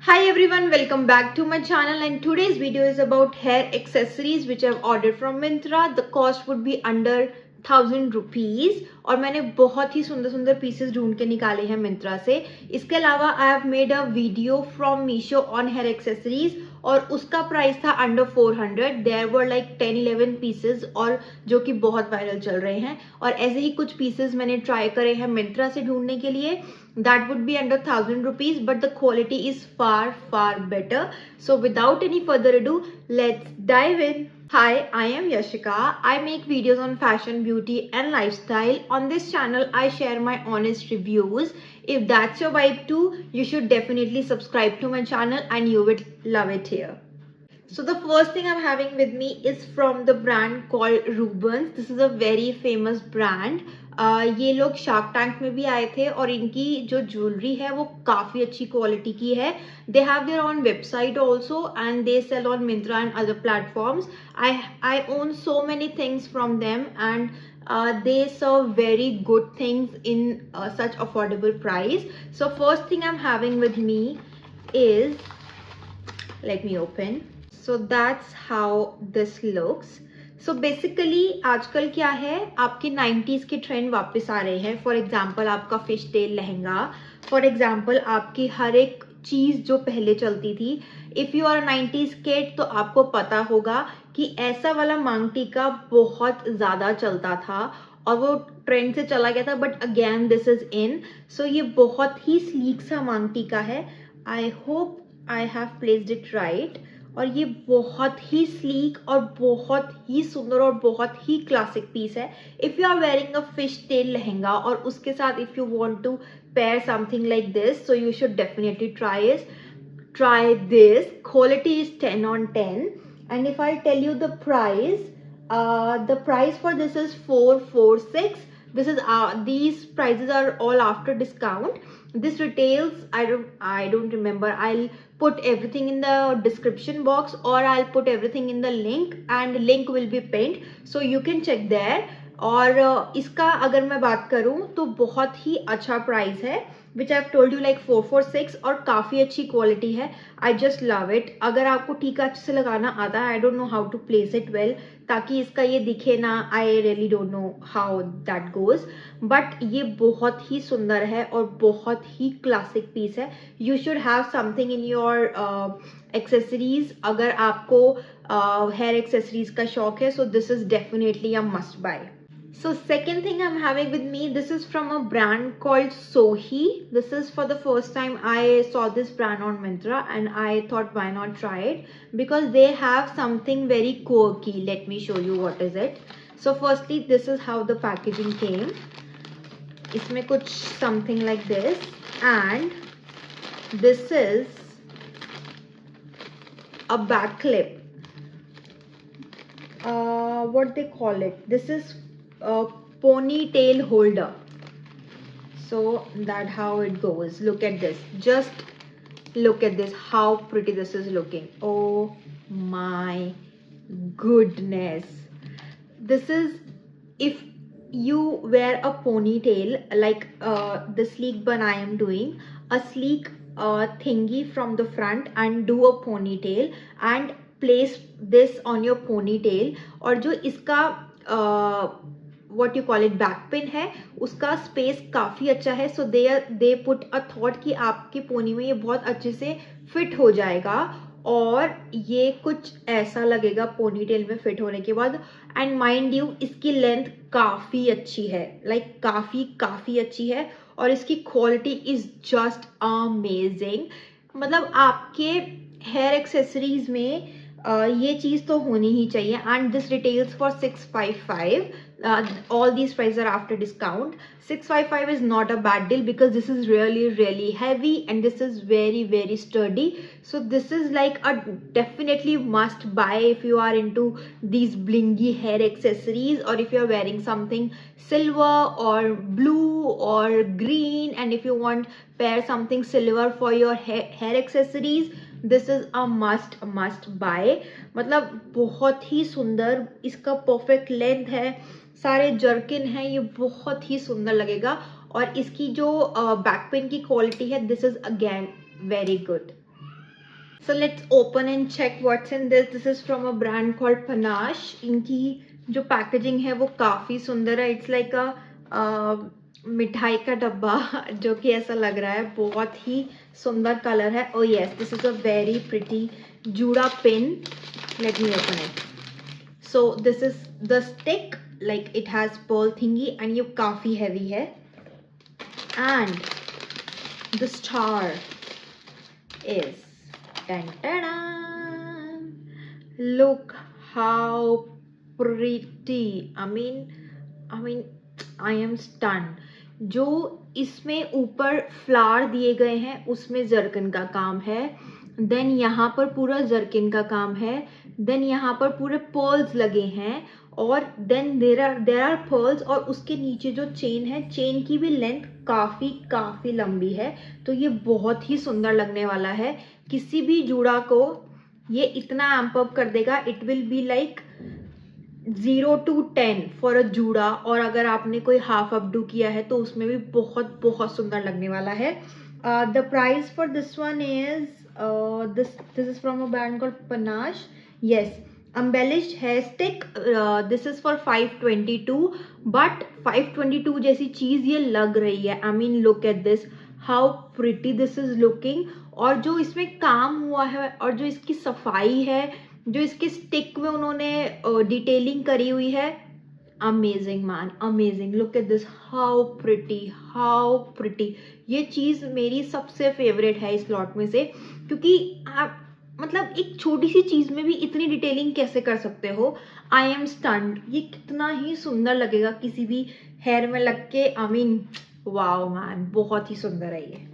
Hi everyone, welcome back to my channel, and today's video is about hair accessories which I've ordered from Myntra. The cost would be under 1000 rupees और मैंने बहुत ही सुंदर सुंदर pieces ढूंढ के निकाले हैं मिंत्रा से. इसके अलावा I have made a video from Meesho on hair accessories और उसका प्राइस था under 400. There were like 10-11 pieces और जो कि बहुत वायरल चल रहे हैं, और ऐसे ही कुछ पीसेस मैंने ट्राई करे हैं मिंत्रा से ढूंढने के लिए. That would be under 1000 rupees, but the quality is far better. So without any further ado, let's dive in. Hi, I am Yashika. I make videos on fashion, beauty and lifestyle. On this channel, I share my honest reviews. If that's your vibe too, you should definitely subscribe to my channel and you will love it here. So the first thing I'm having with me is from the brand called Rubens. This is a very famous brand. ये लोग shark tank में भी आए थे और इनकी जो jewellery है वो काफ़ी अच्छी क्वालिटी की है. They have their on website also and they sell on Myntra and other platforms. I own so many things from them and they serve very good things in such affordable price. So first thing I'm having with me is, let me open. So that's how this looks. So basically आजकल क्या है, आपके 90s के trend वापस आ रहे हैं. For example आपका fish tail lehenga, for example आपकी हर एक चीज़ जो पहले चलती थी. If you are 90s kid तो आपको पता होगा कि ऐसा वाला मांग टीका बहुत ज़्यादा चलता था और वो ट्रेंड से चला गया था, but again this is in. So ये बहुत ही स्लीक सा मांग टीका है. I hope I have placed it right. और ये बहुत ही स्लीक और बहुत ही सुंदर और बहुत ही क्लासिक पीस है. If you are wearing a fish tail lehenga और उसके साथ if you want to pair something like this, so you should definitely try this. Quality is 10 on 10. And if I tell you the price for this is 446. This is these prices are all after discount. This retails, I don't remember. I'll put everything in the description box or I'll put everything in the link, and link will be pinned so you can check there. और इसका अगर मैं बात करूं तो बहुत ही अच्छा price है, which I have told you like 446, और काफ़ी अच्छी क्वालिटी है. I just love it. अगर आपको टीका अच्छे से लगाना आता है, I don't know how to place it well ताकि इसका ये दिखे ना. I really don't know how that goes, but ये बहुत ही सुंदर है और बहुत ही क्लासिक पीस है. You should have something in your accessories. अगर आपको हेयर एक्सेसरीज का शौक है, सो this is definitely a must buy. So second thing I'm having with me, this is from a brand called Sohi. This is for the first time I saw this brand on Myntra and I thought why not try it, because they have something very quirky. Let me show you what is it. So firstly, this is how the packaging came. इसमें कुछ something like this, and this is a back clip. What they call it? This is a ponytail holder. So that how it goes. Look at this. Just look at this. How pretty this is looking. Oh my goodness. This is, if you wear a ponytail like the sleek bun I am doing, a sleek thingy from the front and do a ponytail and place this on your ponytail. और जो इसका what you call it back pin है, उसका space काफ़ी अच्छा है. सो they put a thought कि आपकी पोनी में ये बहुत अच्छे से फिट हो जाएगा और ये कुछ ऐसा लगेगा पोनीटेल में फिट होने के बाद. एंड माइंड यू, इसकी लेंथ काफ़ी अच्छी है, लाइक काफ़ी अच्छी है, और इसकी क्वालिटी इज़ जस्ट अमेजिंग. मतलब आपके हेयर एक्सेसरीज में ये चीज़ तो होनी ही चाहिए. And this retails for 655. All these prices are after discount. 655 is not a bad deal because this is really heavy and this is very sturdy. So this is like a definitely must buy if you are into these blingy hair accessories, or if you are wearing something silver or blue or green, and if you want pair something silver for your hair accessories, this is a must buy. मतलब बहुत ही सुंदर, इसका perfect length है, सारे jerkin है, ये बहुत ही सुंदर लगेगा. और इसकी जो बैक पेन की क्वालिटी है, this is again very good. So let's open and check what's in this. This is from a brand called Panache. इनकी जो पैकेजिंग है वो काफ़ी सुंदर है. इट्स लाइक अ मिठाई का डब्बा जो कि ऐसा लग रहा है. बहुत ही सुंदर कलर है. Oh yes, this is a very pretty juda pin. Let me open it. So this is the stick, like it has pearl thingy and ये काफ़ी हैवी है. And the star is dun, dun, dun. Look how pretty. I mean I am stunned. जो इसमें ऊपर flower दिए गए हैं उसमें जरकन का काम है. देन यहाँ पर पूरा जरकिन का काम है. देन यहाँ पर पूरे पर्ल्स लगे हैं और देन देर आर पर्ल्स. और उसके नीचे जो चेन है, चेन की भी लेंथ काफ़ी लंबी है. तो ये बहुत ही सुंदर लगने वाला है. किसी भी जूड़ा को ये इतना एम्प अप कर देगा. It will be like 0 to 10 for a जूड़ा. और अगर आपने कोई हाफ अपडू किया है तो उसमें भी बहुत सुंदर लगने वाला है. The price for this one is this is from a brand called Panache. Yes, embellished hair stick. This is for 522. But 522 जैसी चीज ये लग रही है. I mean look at this, how pretty this is looking. और जो इसमें काम हुआ है और जो इसकी सफाई है, जो इसके स्टिक में उन्होंने डिटेलिंग करी हुई है, amazing man, amazing. Look at this, how pretty. ये चीज मेरी सबसे फेवरेट है इस लॉट में से. क्योंकि आप मतलब एक छोटी सी चीज में भी इतनी डिटेलिंग कैसे कर सकते हो. I am stunned. ये कितना ही सुंदर लगेगा किसी भी हेयर में लग के. आई मीन वाओ मैन, बहुत ही सुंदर है ये.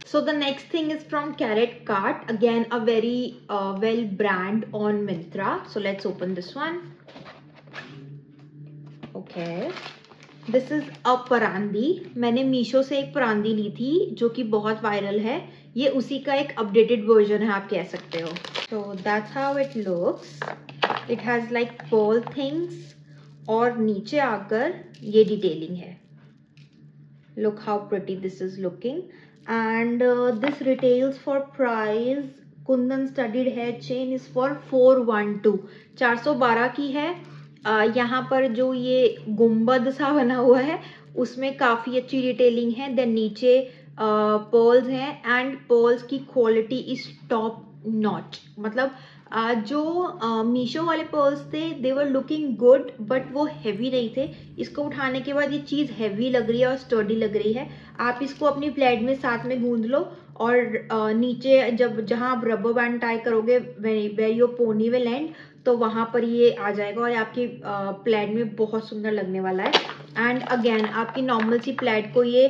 So the next thing is from Carrot Cart. Again a very well brand on Myntra. So let's open this one. Okay. This is a parandi. मैंने मीशो से एक परांदी ली थी जो कि बहुत वायरल है. ये उसी का एक अपडेटेड वर्जन है, आप कह सकते हो. So that's how it looks. It has like pearl things और नीचे आकर ये डिटेलिंग है. Look how pretty this is looking. And this retails for price. Kundan studded hair chain is for 412. 412 की है. यहाँ पर जो ये गुम्बद सा बना हुआ है उसमें काफ़ी अच्छी डिटेलिंग है. देन नीचे पर्ल्स हैं एंड पर्ल्स की क्वालिटी इज टॉप नॉच. मतलब जो मीशो वाले पर्ल्स थे दे वर लुकिंग गुड बट वो हैवी नहीं थे. इसको उठाने के बाद ये चीज़ हैवी लग रही है और स्टर्डी लग रही है. आप इसको अपनी प्लेट में साथ में गूंद लो और नीचे जहाँ आप रबर बैंड टाई करोगे where your pony will end, तो वहाँ पर ये आ जाएगा और आपकी प्लेट में बहुत सुंदर लगने वाला है. एंड अगेन आपकी नॉर्मल सी प्लेट को ये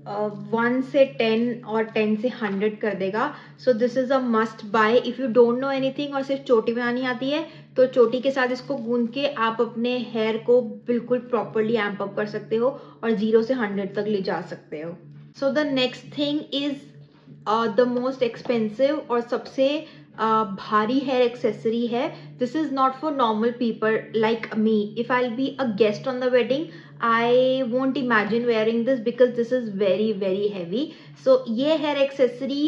1 से 10 और 10 से 100 कर देगा. सो this is a must buy. If you don't know anything और सिर्फ चोटी बनानी आती है तो चोटी के साथ इसको गूंद के आप अपने हेयर को बिल्कुल प्रॉपरली एम्प अप कर सकते हो और 0 से 100 तक ले जा सकते हो. So the next thing is the most expensive और सबसे भारी हेयर एक्सेसरी है. This is not for normal people like me. If I will be a guest on the wedding I won't imagine wearing this because this is very heavy. So ये hair accessory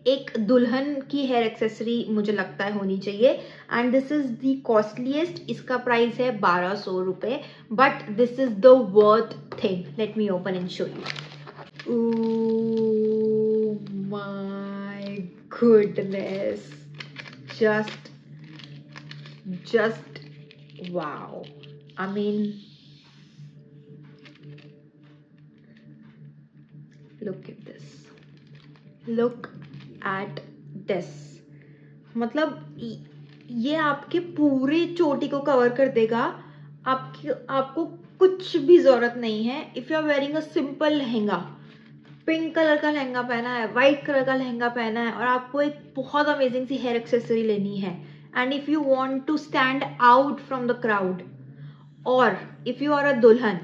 एक दुल्हन की hair accessory मुझे लगता है होनी चाहिए. And this is the costliest. इसका प्राइस है 1200 रुपये. But this is the worth thing. Late me open and show you. My goodness, just wow. I mean look at this. मतलब ये आपके पूरे चोटी को कवर कर देगा. आपको कुछ भी जरूरत नहीं है. If you are wearing a simple lehenga, pink colour का लहंगा पहना है, वाइट कलर का लहंगा पहना है और आपको एक बहुत अमेजिंग सी हेयर एक्सेसरी लेनी है, and if you want to stand out from the crowd, और if you are a dulhan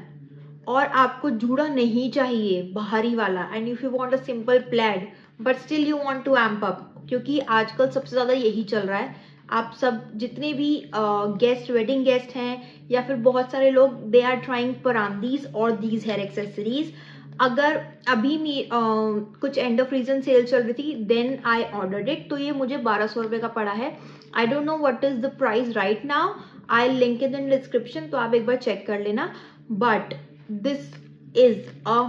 और आपको जूड़ा नहीं चाहिए भारी वाला, and if you want a simple plait but still you want to amp up, क्योंकि आजकल सबसे ज़्यादा यही चल रहा है. आप सब जितने भी गेस्ट, वेडिंग गेस्ट हैं या फिर बहुत सारे लोग, दे आर ट्राइंग परांदीज और दीज हेयर एक्सेसरीज. अगर अभी कुछ एंड ऑफ रीजन सेल चल रही थी देन आई ऑर्डर्ड इट, तो ये मुझे 1200 रुपये का पड़ा है. I don't know what is the price right now, I link in description, तो आप एक बार चेक कर लेना. But this is a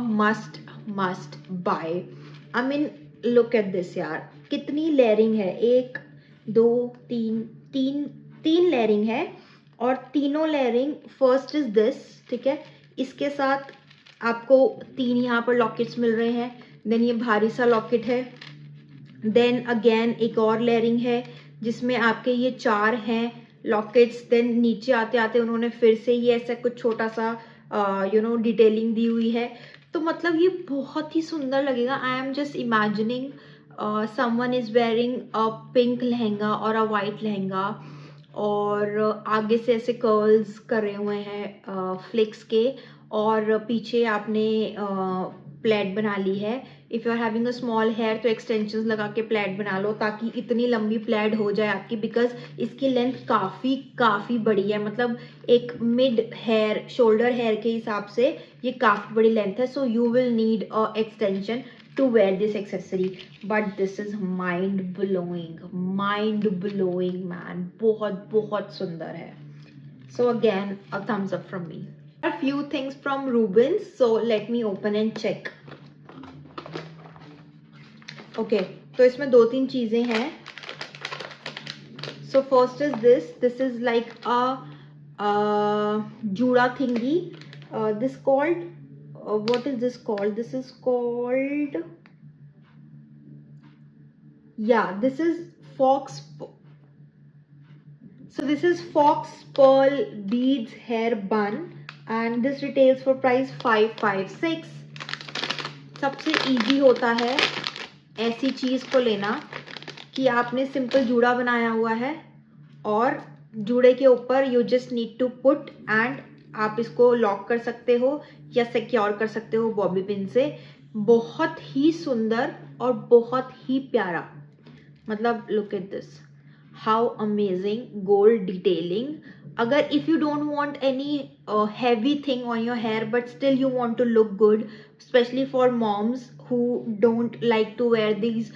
must buy. I mean look at this यार, कितनी लेयरिंग है, 1 2 3 तीन लेयरिंग है, और तीनों लेयरिंग फर्स्ट इज दिस, ठीक है. इसके साथ आपको 3 यहाँ पर लॉकेट्स मिल रहे हैं, देन ये भारी सा लॉकेट है, देन अगेन एक और लेयरिंग है जिसमें आपके ये 4 हैं लॉकेट्स, देन नीचे आते आते उन्होंने फिर से ये ऐसा कुछ छोटा सा डिटेलिंग दी हुई है. तो मतलब ये बहुत ही सुंदर लगेगा. I am just imagining someone is wearing a pink lehenga और अ वाइट लहंगा, और आगे से ऐसे कर्ल्स करे हुए हैं फ्लिक्स के, और पीछे आपने प्लेट बना ली है. If you are having a small hair तो एक्सटेंशंस लगा के प्लेट बना लो ताकि इतनी लंबी प्लेट हो जाए आपकी, बिकॉज इसकी लेंथ काफ़ी बड़ी है. मतलब एक मिड हेयर शोल्डर हेयर के हिसाब से ये काफ़ी बड़ी लेंथ है. So you will need a extension to wear this accessory, but this is mind blowing man. बहुत सुंदर है. So again a thumbs up from me. A few things from Rubens, so let me open and check. Okay, तो इसमें 2-3 चीजें हैं. So first is this is like a jura thingy. This called what is this called? This is called, yeah, this is fox. So this is fox pearl beads hair bun and this retails for price 556. सबसे easy होता है ऐसी चीज को लेना कि आपने simple जूड़ा बनाया हुआ है और जूड़े के ऊपर you just need to put, and आप इसको लॉक कर सकते हो या सिक्योर कर सकते हो बॉबी पिन से. बहुत ही सुंदर और बहुत ही प्यारा. मतलब look at this, how amazing gold detailing. अगर if you don't want any heavy thing on your hair but still you want to look good, specially for moms who don't like to wear these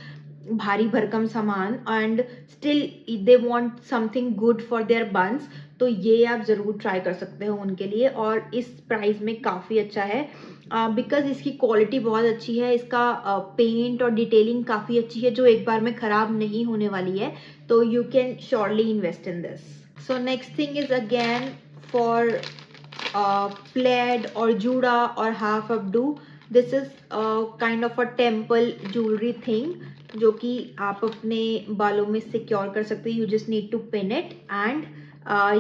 भारी भरकम सामान and still they want something good for their buns, तो ये आप ज़रूर try कर सकते हो उनके लिए. और इस प्राइस में काफ़ी अच्छा है बिकॉज इसकी क्वालिटी बहुत अच्छी है, इसका पेंट और डिटेलिंग काफ़ी अच्छी है जो एक बार में ख़राब नहीं होने वाली है. तो you can surely invest in this. So next thing is again for played और जूड़ा और हाफ अपडू. This is kind of a temple jewellery thing जो कि आप अपने बालों में सिक्योर कर सकते हो. You just need to pin it, and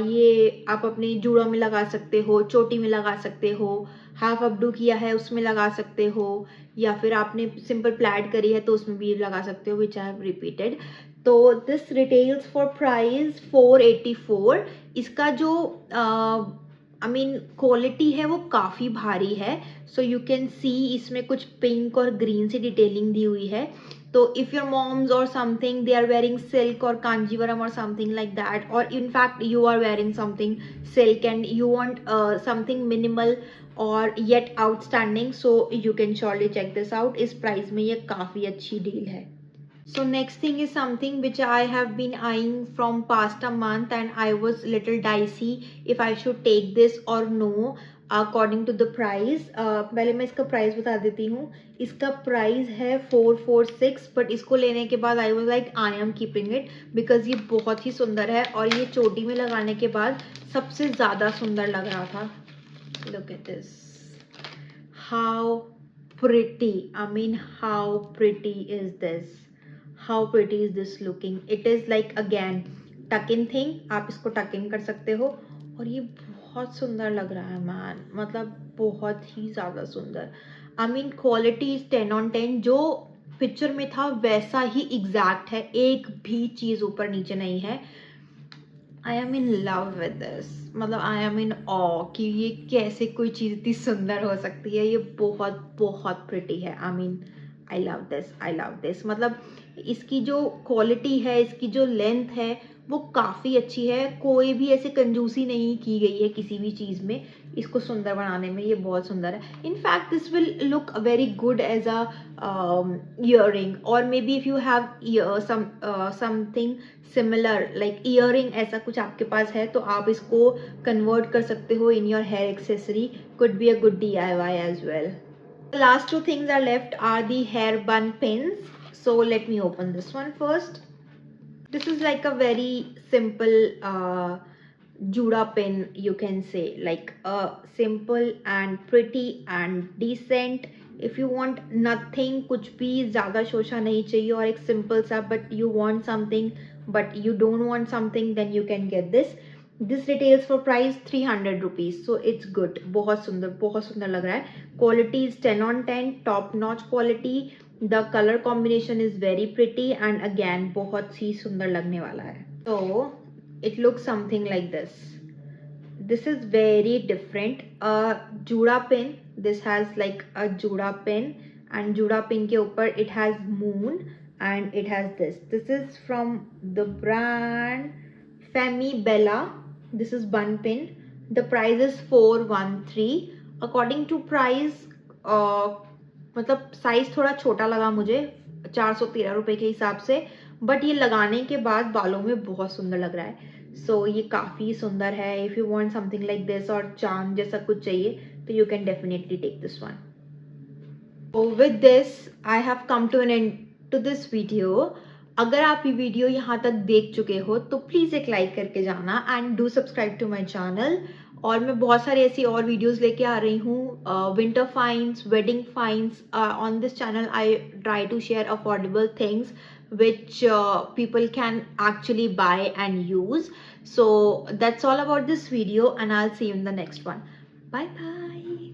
ये आप अपने जूड़ों में लगा सकते हो, चोटी में लगा सकते हो, हाफ अपडू किया है उसमें लगा सकते हो, या फिर आपने सिंपल प्लैड करी है तो उसमें भी लगा सकते हो, विच आई हैव रिपीटेड. तो दिस रिटेल्स फॉर प्राइस 484. इसका जो आई मीन क्वालिटी है वो काफ़ी भारी है. सो यू कैन सी इसमें कुछ पिंक और ग्रीन सी डिटेलिंग दी हुई है. तो if your moms or something they are wearing silk or kanjivaram or something like that, or in fact you are wearing something silk and you want something minimal or yet outstanding, so you can surely check this out. इस price में ये काफ़ी अच्छी deal है. So next thing is something which I have been eyeing from past a month and I was little dicey if I should take this or no according to the price. पहले मैं इसका price बता देती हूँ. इसका price है 446, but इसको लेने के बाद I was like I am keeping it because ये बहुत ही सुंदर है और ये चोटी में लगाने के बाद सबसे ज़्यादा सुंदर लग रहा था. Look at this, how pretty, I mean how pretty is this, how pretty is this looking. It is like again tuck in thing, आप इसको tuck in कर सकते हो और ये बहुत सुंदर लग रहा है मैन. मतलब बहुत ही ज़्यादा सुंदर. I mean quality is 10 on 10. जो पिक्चर में था वैसा ही एग्जैक्ट है, एक भी चीज़ ऊपर नीचे नहीं है. I am in love with this. मतलब आई एम इन ऑ कि ये कैसे कोई चीज़ इतनी सुंदर हो सकती है. ये बहुत बहुत प्रिटी है. I mean I love this, I love this. मतलब इसकी जो क्वालिटी है, इसकी जो लेंथ है वो काफ़ी अच्छी है। कोई भी ऐसे कंजूसी नहीं की गई है किसी भी चीज़ में इसको सुंदर बनाने में। ये बहुत सुंदर है। In fact this will look very good as a earring, और maybe if you have something similar like earring, ऐसा कुछ आपके पास है तो आप इसको कन्वर्ट कर सकते हो in your hair accessory. Could be a good DIY as well. The last two things are left are the hair bun pins. So let me open this one first. This is like a very simple juda pin, you can say, like a simple and pretty and decent. If you want nothing, कुछ भी ज़्यादा शोशा नहीं चाहिए और एक simple सा, but you want something but you don't want something, then you can get this. This retails for price 300 rupees, so it's good. बहुत सुंदर लग रहा है. Quality is 10 on 10, top notch quality. The color combination is very pretty and again बहुत ही सुंदर लगने वाला है. So it looks something like this. This is very different. Juda pin. This has like a Juda pin, and Juda pin के ऊपर it has moon and it has this. This is from the brand Femi Bella. This is bun pin. The price is 413. According to price, मतलब size थोड़ा छोटा लगा मुझे 413 रुपए के हिसाब से, बट ये लगाने के बाद बालों में बहुत सुंदर लग रहा है. सो ये काफ़ी सुंदर है. If you want something like this और चांद जैसा कुछ चाहिए तो you can definitely take this one. With this I have come to an end to this video. अगर आप ये वीडियो यहाँ तक देख चुके हो तो प्लीज़ एक लाइक करके जाना and do subscribe to my channel. और मैं बहुत सारी ऐसी और वीडियोस लेके आ रही हूँ. Winter finds, wedding finds. On this channel I try to share affordable things which people can actually buy and use. So that's all about this video and I'll see you in the next one. Bye bye.